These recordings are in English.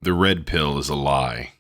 The red pill is a lie.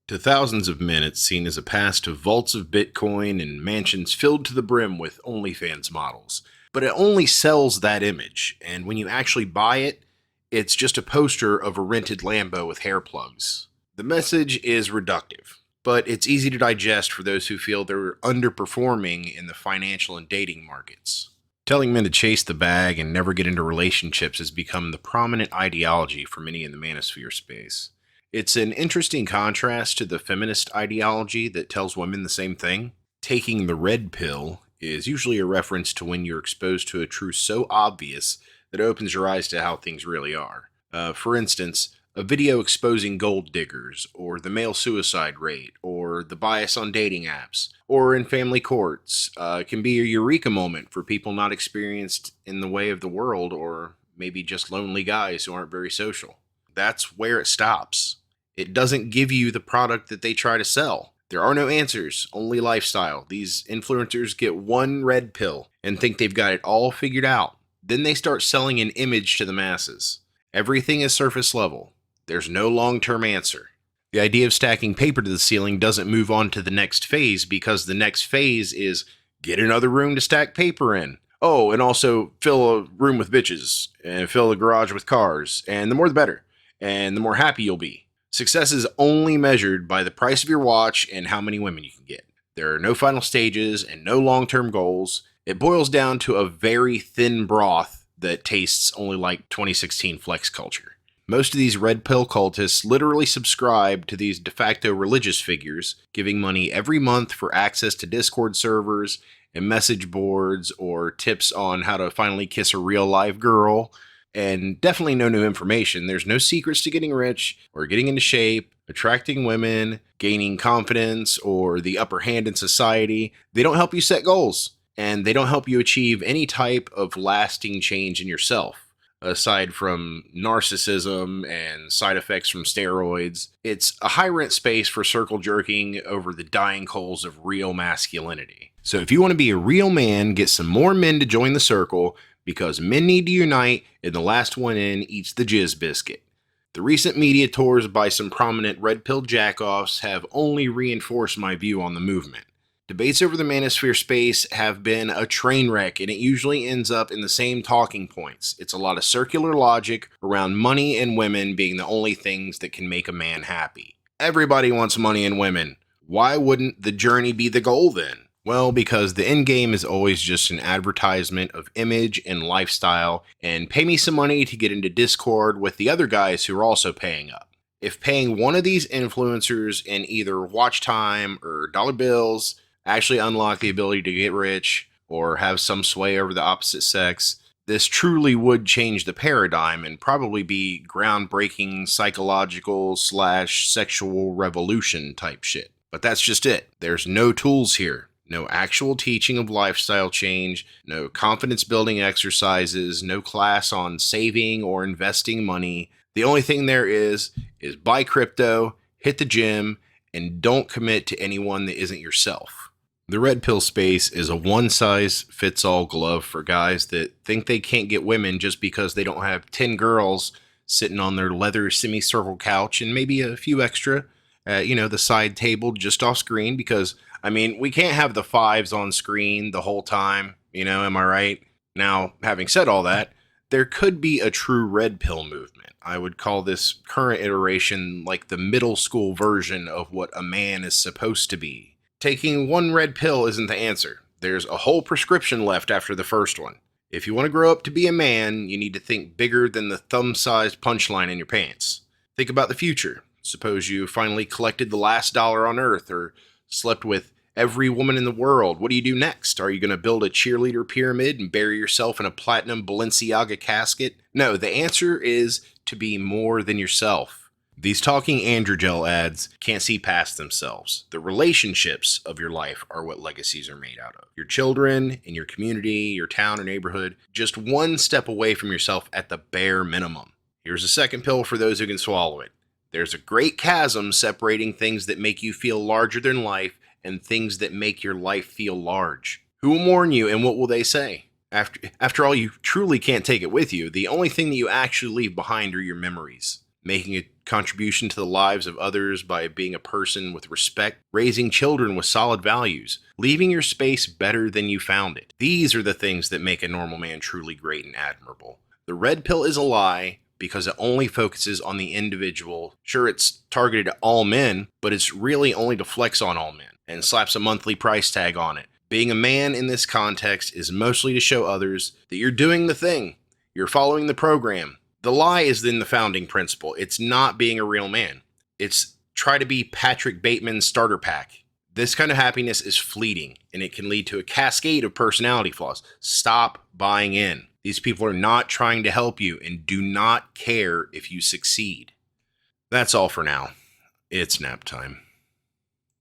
To thousands of men, it's seen as a pass to vaults of Bitcoin and mansions filled to the brim with OnlyFans models. But it only sells that image, and when you actually buy it, it's just a poster of a rented Lambo with hair plugs. The message is reductive, but it's easy to digest for those who feel they're underperforming in the financial and dating markets. Telling men to chase the bag and never get into relationships has become the prominent ideology for many in the manosphere space. It's an interesting contrast to the feminist ideology that tells women the same thing. Taking the red pill is usually a reference to when you're exposed to a truth so obvious that it opens your eyes to how things really are. For instance, a video exposing gold diggers, or the male suicide rate, or the bias on dating apps, or in family courts, can be a eureka moment for people not experienced in the way of the world, or maybe just lonely guys who aren't very social. That's where it stops. It doesn't give you the product that they try to sell. There are no answers, only lifestyle. These influencers get one red pill and think they've got it all figured out. Then they start selling an image to the masses. Everything is surface level. There's no long-term answer. The idea of stacking paper to the ceiling doesn't move on to the next phase because the next phase is get another room to stack paper in. Oh, and also fill a room with bitches and fill a garage with cars. And the more the better. And the more happy you'll be. Success is only measured by the price of your watch and how many women you can get. There are no final stages and no long-term goals. It boils down to a very thin broth that tastes only like 2016 flex culture. Most of these red pill cultists literally subscribe to these de facto religious figures, giving money every month for access to Discord servers and message boards or tips on how to finally kiss a real live girl. And definitely no new information. There's no secrets to getting rich or getting into shape, attracting women, gaining confidence, or the upper hand in society. They don't help you set goals, and they don't help you achieve any type of lasting change in yourself. Aside from narcissism and side effects from steroids, it's a high rent space for circle jerking over the dying coals of real masculinity. So if you want to be a real man, get some more men to join the circle, because men need to unite and the last one in eats the jizz biscuit. The recent media tours by some prominent red pill jackoffs have only reinforced my view on the movement. Debates over the manosphere space have been a train wreck, and it usually ends up in the same talking points. It's a lot of circular logic around money and women being the only things that can make a man happy. Everybody wants money and women. Why wouldn't the journey be the goal then? Well, because the end game is always just an advertisement of image and lifestyle, and pay me some money to get into Discord with the other guys who are also paying up. If paying one of these influencers in either watch time or dollar bills actually unlock the ability to get rich or have some sway over the opposite sex, this truly would change the paradigm and probably be groundbreaking psychological / sexual revolution type shit. But that's just it. There's no tools here. No actual teaching of lifestyle change, no confidence building exercises, no class on saving or investing money. The only thing there is buy crypto, hit the gym, and don't commit to anyone that isn't yourself. The red pill space is a one-size-fits-all glove for guys that think they can't get women just because they don't have 10 girls sitting on their leather semicircle couch and maybe a few extra at, the side table just off screen because, we can't have the fives on screen the whole time, am I right? Now, having said all that, there could be a true red pill movement. I would call this current iteration like the middle school version of what a man is supposed to be. Taking one red pill isn't the answer. There's a whole prescription left after the first one. If you want to grow up to be a man, you need to think bigger than the thumb-sized punchline in your pants. Think about the future. Suppose you finally collected the last dollar on Earth or slept with every woman in the world. What do you do next? Are you going to build a cheerleader pyramid and bury yourself in a platinum Balenciaga casket? No, the answer is to be more than yourself. These talking androgel ads can't see past themselves. The relationships of your life are what legacies are made out of. Your children, in your community, your town or neighborhood, just one step away from yourself at the bare minimum. Here's a second pill for those who can swallow it. There's a great chasm separating things that make you feel larger than life and things that make your life feel large. Who will mourn you and what will they say? After all, you truly can't take it with you. The only thing that you actually leave behind are your memories. Making a contribution to the lives of others by being a person with respect, raising children with solid values, leaving your space better than you found it. These are the things that make a normal man truly great and admirable. The red pill is a lie because it only focuses on the individual. Sure, it's targeted at all men, but it's really only to flex on all men and slaps a monthly price tag on it. Being a man in this context is mostly to show others that you're doing the thing, you're following the program. The lie is in the founding principle. It's not being a real man. It's try to be Patrick Bateman's starter pack. This kind of happiness is fleeting, and it can lead to a cascade of personality flaws. Stop buying in. These people are not trying to help you and do not care if you succeed. That's all for now. It's nap time.